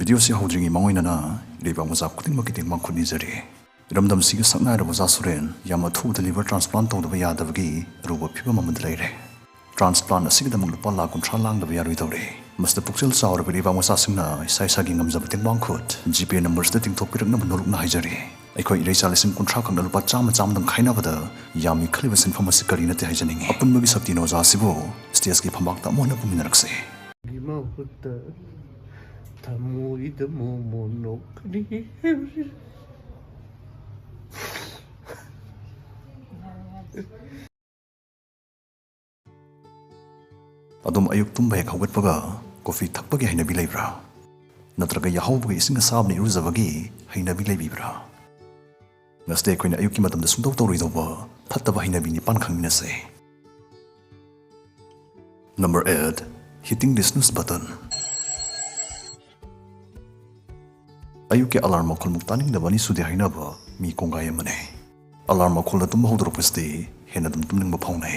Video si haudringi mangoinana leibang maza kudingmaki tingmang khunizari. Iramdam siga saknaira maza suren yama thuda liver transplant tawdaba yadabagi aruba phibam amada leire. Transplant asigidamang lupa la kuntra langdaba yaruidawre. Masda puksil sauraba leibang maza singna isa-isagi ngamzaba tingmang khut GPA numbers da tingtokpirakna manulukna haijari. Aikoi ireisa lising kuntra kangna lupa chama-chamadam khainabada yami khaliba sinfam asi kari nate haijaningi. Apunbagi sakti no za sibo stage ki phambakta mohna puminarakse. Adum ayuk tumba hek hawgatpaga coffee thakpagi hainabi leibra natraga yahawbagi ising asabni iruzabagi hainabi leibibra ngaste koina ayukki matamda Sungtou Touroidouba phattaba hainabi ni pan khangminase. Number 8. Hitting the snooze button. Ayukki alarm makhol muktaning dabani sude hainaba mi kongai amane. Alarm makhol da tumba hawdorokpasti hena dum tumning ba phawnai.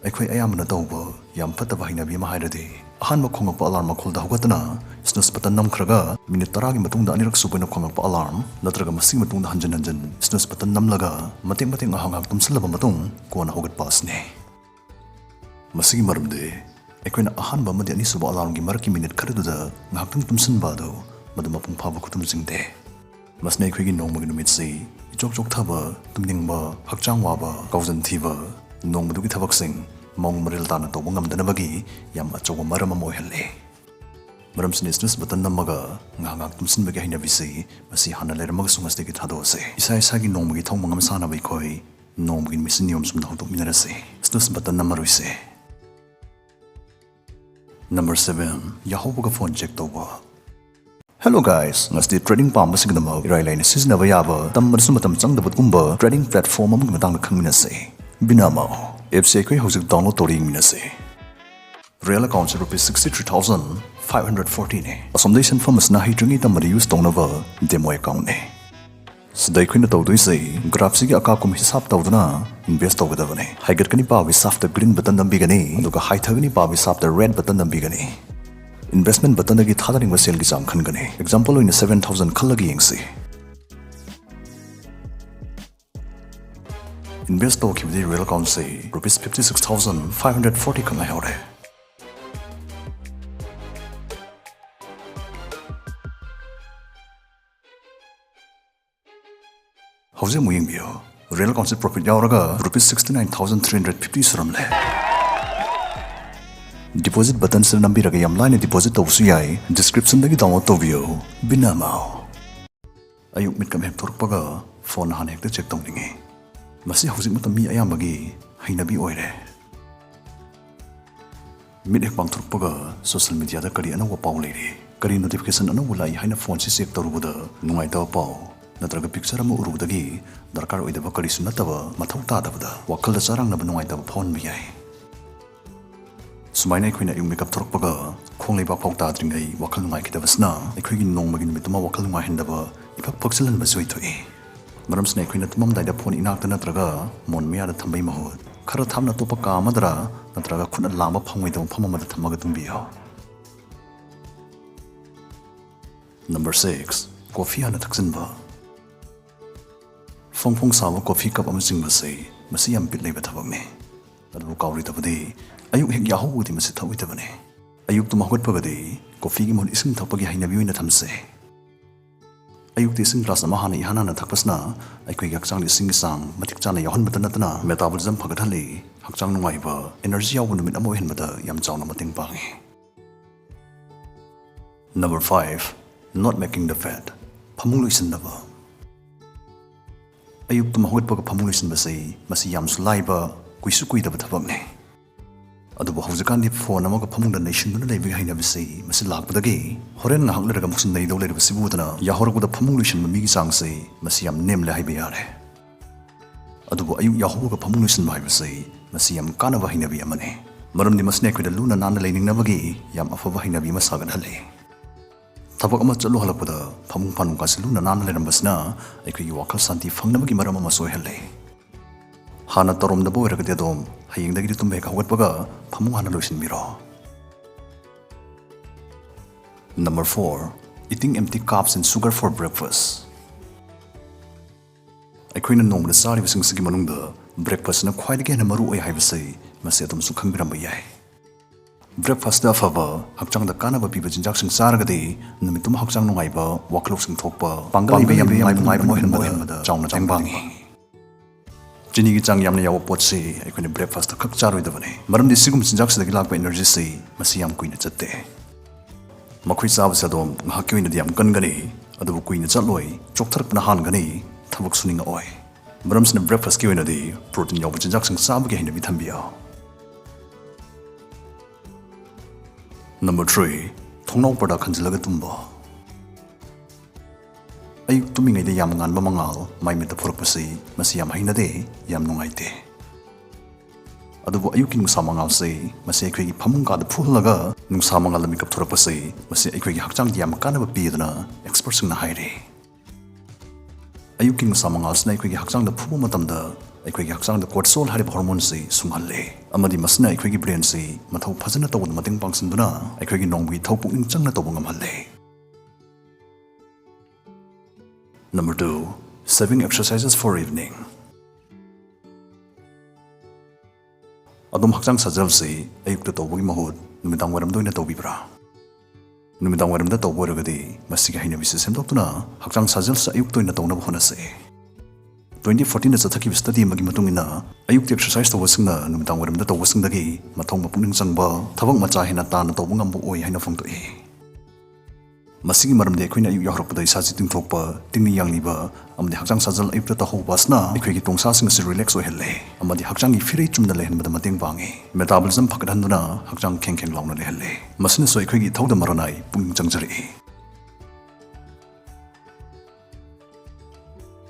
Aikoi ayamana tawba yam phattaba hainabi ma hairade ahanba khongakpa alarm makhol da hawgatna snooze button namkhraga minute 10 gi matungda anirak subena khongakpa alarm natraga masing matungda hanjan snooze button namlaga mateng ahangak tumsalaba matung kona hawgatpa asne. Masigi maramde aikoina ahanba amadi anisuba alarm gi marki minute kharaduda ngaktung tumsanba do maduma pungphaba khutumjingde. Masne aikoigi nongmagi numitse ichok thaba tumningba hakchang waba kauzan thiba nongmadugi thabaksing mong maril tana tawba ngamdanabagi yam achoba maram ama oihalle. Maram snooze button namaga ngak tumsinbagi hainabisi masi hana leramaga sungastegi thadose. Isa-isagi nongmagi thongmangam sanaba ikoi nongmagi misin niyom sumna hawdokminarase. Snooze button namaruise. Number 7. Yahawbaga phone check tawba. Hello guys, ngasti trading pamba sigdama irailai na sizinaba yaba tammarsu matam changdabatgumba trading platform amagi matangda khangminase. Binamao apps aikoi hojik download tori minase. Real account rupees 63,540 ne. Asomdai senfam asna hidringi tamari use tongnaba demo account ne. Sidai khoina tawdoise graph sigi akakum hisab tawduna invest tawgadabane. Haigatkani pa wi safta green button nambigani aduga haithagani pa wi safta red button nambigani. Investment button agi thadaring sale gi chang khangani. Example oina 7,000 khallagi yengsi. Invest tawkhibdi real account say rupees 56,540 kanga haure. How's your moving bio? Real account profit yauraga rupees 69,350 suramle. Deposit button sir nambiraga yam line deposit tawsu yai description dagi download tawbiyo binamao. Ayuk mit kam hek thorpaga phone han hekta check tawningi. Masi hojik matam mi ayambagi hainabi oire. Mit hek pangthorpaga social media da kari anawa paw leire. Kari notification anawa lai haina phone si check tawrubuda nungai taw paw. Natraga picture ama urubudagi darkar oidaba karisu nataba mathau tadabada wakhalda charangnaba nungaitaba phone biyai. Sumaina aikoina yung makeup thorokpaga khonglaiba phau tadringai wakhal nungaikidabasna aikoigi nongmagi numituma wakhal nungaihendaba ipak phaksalanba soithoi. Maramsna aikoina tumamdaida phone inakta natraga mon miyada thambai mahut khara thamna topa ka amadra natraga khuna lamba phangwaidaba phamamada thamaga tumbiyo. Number 6. Coffee hana thaksinba. Fong sawa coffee cup amaching basay masi yam pitlay bathabagni. Adu kauri tabadi ayuk hek yahawudi masi thawi tabane. Ayuk tumahwat pagadi coffee gi mon ising thapagi hainabi oina thamse. Ayuk ti ising glass ama hana ihana na thakpasna aikoi hakchang li ising sang matik chana yahan batanatna metabolism phagathali hakchang nungaiba energy yawu numit amo henbada yam chawna mating pangi. Number 5. Not making the fat. Phamung loisinaba. Ayuk tumahwat paga phamung loisinbasay masi yam sulaiba kuisu kuidaba thabakne. Adubu hawjakandi phone amaga phamungda naisinduna leibig hainabisi masi lakpadagi horen ngahak leraga muksin naidaw leirabasi budana yahoragbuda phamung loisinba migi changsay masi yam nemle haiba yare. Adubu ayuk yahobaga phamung loisinba haibasay masi yam kanaba hainabi amane. Maramdi masne aikoida luna nana leiningnabagi yam afaba hainabi ama saganhalle. Thabak ama chalo halakpada phamung panung kasi luna nana leirambasna aikoigi wakhal santi fangnabagi maram ama soihalle. Hana tarom da boy ragde dom hayeng dagi tumbe ka hawat paga phamung hana loisin miro. Number 4. Eating empty carbs and sugar for breakfast. ꯑꯩꯈꯣꯏꯅ ꯅꯣꯡꯃꯗ ꯆꯥꯔꯤꯕꯁꯤꯡꯁꯤꯒꯤ ꯃꯅꯨꯡꯗ ꯕ꯭ꯔꯦꯛꯐꯥꯁꯠꯅ ꯈ꯭ꯋꯥꯏꯗꯒꯤ ꯍꯦꯟꯅ ꯃꯔꯨ ꯑꯣꯏ ꯍꯥꯏꯕꯁꯤ ꯃꯁꯤ ꯑꯗꯨꯝꯁꯨ ꯈꯪꯕꯤꯔꯝꯕ ꯌꯥꯏ꯫ ꯕ꯭ꯔꯦꯛꯐꯥꯁꯠꯇ ꯑꯐꯕ ꯍꯛꯆꯥꯡꯗ ꯀꯥꯟꯅꯕ ꯄꯤꯕ ꯆꯤꯟꯖꯥꯛꯁꯤꯡ ꯆꯥꯔꯒꯗꯤ ꯅꯨꯃꯤꯠꯇꯨꯃ ꯍꯛꯆꯥꯡ ꯅꯨꯡꯉꯥꯏꯕ, ꯋꯥꯈꯜ ꯂꯧꯁꯤꯡ ꯊꯣꯛꯄ, ꯄꯥꯡꯒꯜ ꯂꯩꯕ ꯌꯥꯝꯅ ꯅꯨꯡꯉꯥꯏꯕ ꯑꯣꯏꯍꯟꯕꯗ ꯆꯥꯎꯅ ꯃꯇꯦꯡ ꯄꯥꯡꯏ꯫ ꯆꯤꯅꯤꯒꯤ ꯆꯥꯡ ꯌꯥꯝꯅ ꯌꯥꯎꯕ ꯄꯣꯠꯁꯤ ꯑꯩꯈꯣꯏꯅ ꯕ꯭ꯔꯦꯛꯐꯥꯁꯠꯇ ꯈꯛ ꯆꯥꯔꯣꯏꯗꯕꯅꯤ, ꯃꯔꯝꯗꯤ ꯁꯤꯒꯨꯝꯕ ꯆꯤꯟꯖꯥꯛꯁꯤꯗꯒꯤ ꯂꯥꯛꯄ ꯏꯅꯔꯖꯤꯁꯤ ꯃꯁꯤ ꯌꯥꯝ ꯀꯨꯏꯅ ꯆꯠꯇꯦ꯫ ꯃꯈꯣꯏ ꯆꯥꯕꯁꯤ ꯑꯗꯨꯝ ꯉꯥꯏꯍꯥꯛꯀꯤ ꯑꯣꯏꯅꯗꯤ ꯌꯥꯝ ꯀꯟꯒꯅꯤ, ꯑꯗꯨꯕꯨ ꯀꯨꯏꯅ ꯆꯠꯂꯣꯏ, ꯆꯣꯛꯊꯔꯛꯄꯅ ꯍꯥꯟꯒꯅꯤ, ꯊꯕꯛ ꯁꯨꯅꯤꯡꯉꯛꯑꯣꯏ꯫ ꯃꯔꯝꯁꯤꯅ ꯕ꯭ꯔꯦꯛꯐꯥꯁꯠꯀꯤ ꯑꯣꯏꯅꯗꯤ ꯄ꯭ꯔꯣꯇꯤꯟ ꯌꯥꯎꯕ ꯆꯤꯟꯖꯥꯛꯁꯤꯡ ꯆꯥꯕꯒꯤ ꯍꯩꯅꯕꯤ ꯊꯝꯕꯤꯌꯨ꯫ Number 3. ꯊꯣꯡꯅꯥꯎ ꯄꯔꯗꯥ ꯈꯟꯖꯤꯜꯂꯒ ꯇꯨꯝꯕ꯫ ꯑꯌꯨꯛ ꯇꯨꯝꯃꯤꯉꯩꯗ ꯌꯥꯝ ꯉꯥꯟꯕ ꯃꯉꯥꯜ ꯃꯥꯏ ꯃꯤꯠꯇ ꯐꯨꯔꯛꯄꯁꯤ ꯃꯁꯤ ꯌꯥꯝ ꯍꯩꯅꯗꯦ, ꯌꯥꯝ ꯅꯨꯡꯉꯥꯏꯇꯦ꯫ ꯑꯗꯨꯕꯨ ꯑꯌꯨꯛꯀꯤ ꯅꯨꯡꯁꯥ ꯃꯉꯥꯜꯁꯤ ꯃꯁꯤ ꯑꯩꯈꯣꯏꯒꯤ ꯐꯃꯨꯡ ꯀꯥꯗ ꯐꯨꯍꯜꯂꯒ ꯅꯨꯡꯁꯥ ꯃꯉꯥꯜꯗ ꯃꯤꯀꯞ ꯊꯣꯔꯛꯄꯁꯤ ꯃꯁꯤ ꯑꯩꯈꯣꯏꯒꯤ ꯍꯛꯆꯥꯡꯗ ꯌꯥꯝ ꯀꯥꯟꯅꯕ ꯄꯤꯗꯨꯅ ꯑꯦꯛꯁꯄꯔꯠꯁꯤꯡꯅ ꯍꯥꯏꯔꯤ꯫ ꯑꯌꯨꯛꯀꯤ ꯅꯨꯡꯁꯥ ꯃꯉꯥꯜꯁꯤꯅ ꯑꯩꯈꯣꯏꯒꯤ ꯍꯛꯆꯥꯡꯗ ꯐꯨꯕ ꯃꯇꯝꯗ ꯑꯩꯈꯣꯏꯒꯤ ꯍꯛꯆꯥꯡꯗ ꯀꯣꯔꯇꯤꯁꯣꯜ ꯍꯥꯏꯔꯤꯕ ꯍꯣꯔꯃꯣꯟꯁꯤ ꯁꯨꯡꯍꯜꯂꯤ, ꯑꯃꯗꯤ ꯃꯁꯤꯅ ꯑꯩꯈꯣꯏꯒꯤ ꯕ꯭ꯔꯦꯟꯁꯤ ꯃꯊꯧ ꯐꯖꯅ ꯇꯧꯕꯗ ꯃꯇꯦꯡ ꯄꯥꯡꯁꯤꯟꯗꯨꯅ ꯑꯩꯈꯣꯏꯒꯤ ꯅꯣꯡꯃꯒꯤ ꯏꯊꯧ ꯄꯨꯛꯅꯤꯡ ꯆꯪꯅ ꯇꯧꯕ ꯉꯝꯍꯜꯂꯤ꯫ Number 2. Saving exercises for evening. ꯑꯗꯣꯝ ꯍꯛꯆꯥꯡ ꯁꯥꯖꯦꯜꯁꯤ ꯑꯌꯨꯛꯇ ꯇꯧꯕꯒꯤ ꯃꯍꯨꯠ ꯅꯨꯃꯤꯗꯥꯡ ꯋꯥꯏꯔꯝꯗ ꯑꯣꯏꯅ ꯇꯧꯕꯤꯕ꯭ꯔꯥ? ꯅꯨꯃꯤꯗꯥꯡ ꯋꯥꯏꯔꯝꯗ ꯇꯧꯕ ꯑꯣꯏꯔꯒꯗꯤ ꯃꯁꯤꯒꯤ ꯍꯩꯅꯕꯤꯁꯤ ꯁꯦꯝꯗꯣꯛꯇꯨꯅ ꯍꯛꯆꯥꯡ ꯁꯥꯖꯦꯜꯁꯤ ꯑꯌꯨꯛꯇ ꯑꯣꯏꯅ ꯇꯧꯅꯕ ꯍꯣꯠꯅꯁꯤ꯫ 2014ꯗ ꯆꯠꯊꯈꯤꯕ ꯁ꯭ꯇꯗꯤ ꯑꯃꯒꯤ ꯃꯇꯨꯡ ꯏꯟꯅ ꯑꯌꯨꯛꯇ ꯑꯦꯛꯁꯔꯁꯥꯏꯖ ꯇꯧꯕꯁꯤꯡꯅ ꯅꯨꯃꯤꯗꯥꯡ ꯋꯥꯏꯔꯝꯗ ꯇꯧꯕꯁꯤꯡꯗꯒꯤ ꯃꯊꯧ ꯄꯨꯛꯅꯤꯡ ꯆꯪꯕ, ꯊꯕꯛ ꯃꯆꯥ ꯍꯦꯟꯅ ꯇꯥꯟꯅ ꯇꯧꯕ ꯉꯝꯕ ꯑꯣꯏ ꯍꯥꯏꯅ ꯐꯣꯡꯗꯣꯛꯏ꯫ ꯃꯁꯤꯒꯤ ꯃꯔꯝꯗꯤ ꯑꯩꯈꯣꯏꯅ ꯑꯌꯨꯛ ꯌꯥꯍꯧꯔꯛꯄꯗ ꯏꯁꯥꯁꯤ ꯇꯤꯡꯊꯣꯛꯄ, ꯇꯤꯡꯅ ꯌꯥꯡꯂꯤꯕ ꯑꯃꯗꯤ ꯍꯛꯆꯥꯡ ꯁꯥꯖꯦꯜ ꯑꯌꯨꯛꯇ ꯇꯧꯍꯧꯕ ꯑꯁꯤꯅ ꯑꯩꯈꯣꯏꯒꯤ ꯇꯣꯡꯁꯥꯁꯤꯡ ꯑꯁꯤ ꯔꯤꯂꯦꯛꯁ ꯑꯣꯏꯍꯜꯂꯤ ꯑꯃꯗꯤ ꯍꯛꯆꯥꯡꯒꯤ ꯐꯤꯔꯩ ꯆꯨꯝꯅ ꯂꯩꯍꯟꯕꯗ ꯃꯇꯦꯡ ꯄꯥꯡꯏ, ꯃꯦꯇꯥꯕꯣꯂꯤꯖꯝ ꯐꯒꯠꯍꯟꯗꯨꯅ ꯍꯛꯆꯥꯡ ꯈꯦꯡ ꯈꯦꯡ ꯂꯥꯎꯅ ꯂꯩꯍꯜꯂꯤ꯫ ꯃꯁꯤꯅꯁꯨ ꯑꯩꯈꯣꯏꯒꯤ ꯏꯊꯧꯗ ꯃꯔꯥꯅꯥꯏ ꯄꯨꯛꯅꯤꯡ ꯆꯪꯖꯔꯛꯏ꯫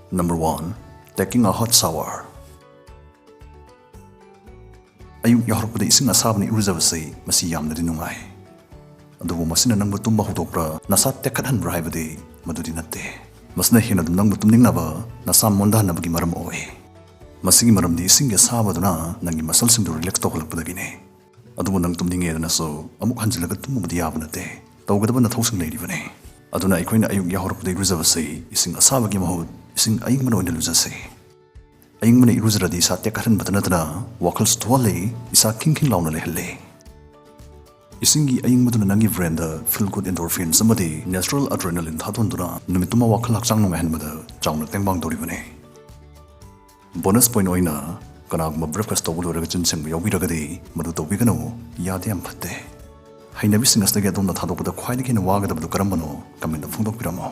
Number 1. Taking a hot shower. ꯑꯌꯨꯛ ꯌꯥꯍꯧꯔꯛꯄꯗ ꯏꯁꯤꯡ ꯑꯁꯥꯕꯅ ꯏꯔꯨꯖꯕꯁꯤ ꯃꯁꯤ ꯌꯥꯝꯅꯗꯤ ꯅꯨꯡꯉꯥꯏ, ꯑꯗꯨꯕꯨ ꯃꯁꯤꯅ ꯅꯪꯕꯨ ꯇꯨꯝꯕ ꯍꯧꯗꯣꯛꯄ꯭ꯔꯥ, ꯅꯁꯥ ꯇꯦꯛꯈꯠꯍꯟꯕ꯭ꯔꯥ ꯍꯥꯏꯕꯗꯤ ꯃꯗꯨꯗꯤ ꯅꯠꯇꯦ꯫ ꯃꯁꯤꯅ ꯍꯦꯟꯅ ꯑꯗꯨꯝ ꯅꯪꯕꯨ ꯇꯨꯝꯅꯤꯡꯅꯕ, ꯅꯁꯥ ꯃꯣꯟꯊꯍꯟꯅꯕꯒꯤ ꯃꯔꯝ ꯑꯣꯏ꯫ ꯃꯁꯤꯒꯤ ꯃꯔꯝꯗꯤ ꯏꯁꯤꯡꯒꯤ ꯑꯁꯥꯕꯗꯨꯅ ꯅꯪꯒꯤ ꯃꯁꯜꯁꯤꯡꯗꯨ ꯔꯤꯂꯦꯛꯁ ꯇꯧꯍꯜꯂꯛꯄꯗꯒꯤꯅꯤ꯫ ꯑꯗꯨꯕꯨ ꯅꯪ ꯇꯨꯝꯅꯤꯡꯉꯦꯗꯅꯁꯨ ꯑꯃꯨꯛ ꯍꯟꯖꯤꯜꯂꯒ ꯇꯨꯝꯃꯨꯕꯗꯤ ꯌꯥꯕ ꯅꯠꯇꯦ, ꯇꯧꯒꯗꯕ ꯅꯊꯧꯁꯤꯡ ꯂꯩꯔꯤꯕꯅꯤ꯫ ꯑꯗꯨꯅ ꯑꯩꯈꯣꯏꯅ ꯑꯌꯨꯛ ꯌꯥꯍꯧꯔꯛꯄꯗ ꯏꯔꯨꯖꯕꯁꯤ ꯏꯁꯤꯡ ꯑꯁꯥꯕꯒꯤ ꯃꯍꯨꯠ ꯏꯁꯤꯡ ꯑꯏꯪꯕꯅ ꯑꯣꯏꯅ ꯂꯨꯖꯁꯤ꯫ ꯑꯏꯪꯕꯅ ꯏꯔꯨꯖꯔꯗꯤ ꯏꯁꯥ ꯇꯦꯛꯈꯠꯍꯟꯕꯇ ꯅꯠꯇꯅ ꯋꯥꯈꯜꯁꯨ ꯊꯣꯛꯍꯜꯂꯤ, ꯏꯁꯥ ꯈꯤꯡ ꯈꯤꯡ ꯂꯥꯎꯅ ꯂꯩꯍꯜꯂꯤ꯫ ꯏꯁꯤꯡꯒꯤ ꯑꯏꯪꯕꯗꯨꯅ ꯅꯪꯒꯤ ꯕ꯭ꯔꯦꯟꯗ ꯐꯤꯜ ꯒꯨꯗ ꯑꯦꯟꯗꯣꯔꯐꯤꯟꯁ ꯑꯃꯗꯤ ꯅꯦꯆꯔꯦꯜ ꯑꯦꯗ꯭ꯔꯦꯅꯥꯂꯤꯟ ꯊꯥꯗꯣꯟꯗꯨꯅ ꯅꯨꯃꯤꯠꯇꯨꯃ ꯋꯥꯈꯜ ꯍꯛꯆꯥꯡ ꯅꯨꯡꯉꯥꯏꯍꯟꯕꯗ ꯆꯥꯎꯅ ꯃꯇꯦꯡ ꯄꯥꯡꯗꯧꯔꯤꯕꯅꯤ꯫ ꯕꯣꯅꯁ ꯄꯣꯏꯟꯠ ꯑꯣꯏꯅ ꯀꯅꯥꯒꯨꯝꯕ ꯕ꯭ꯔꯦꯛꯐꯥꯁꯠ ꯇꯧꯕ ꯂꯣꯏꯔꯒ ꯆꯤꯟ ꯁꯦꯡꯕ ꯌꯥꯎꯕꯤꯔꯒꯗꯤ ꯃꯗꯨ ꯇꯧꯕꯤꯒꯅꯨ, ꯌꯥꯗꯦ, ꯌꯥꯝ ꯐꯠꯇꯦ꯫ ꯍꯩꯅꯕꯤꯁꯤꯡ ꯑꯁꯤꯗꯒꯤ ꯑꯗꯣꯝꯅ ꯊꯥꯗꯣꯛꯄꯗ ꯈ꯭ꯋꯥꯏꯗꯒꯤ ꯍꯦꯟꯅ ꯋꯥꯒꯗꯕꯗꯨ ꯀꯔꯝꯕꯅꯣ? ꯀꯃꯦꯟꯠꯗ ꯐꯣꯡꯗꯣꯛꯄꯤꯔꯝꯃꯨ꯫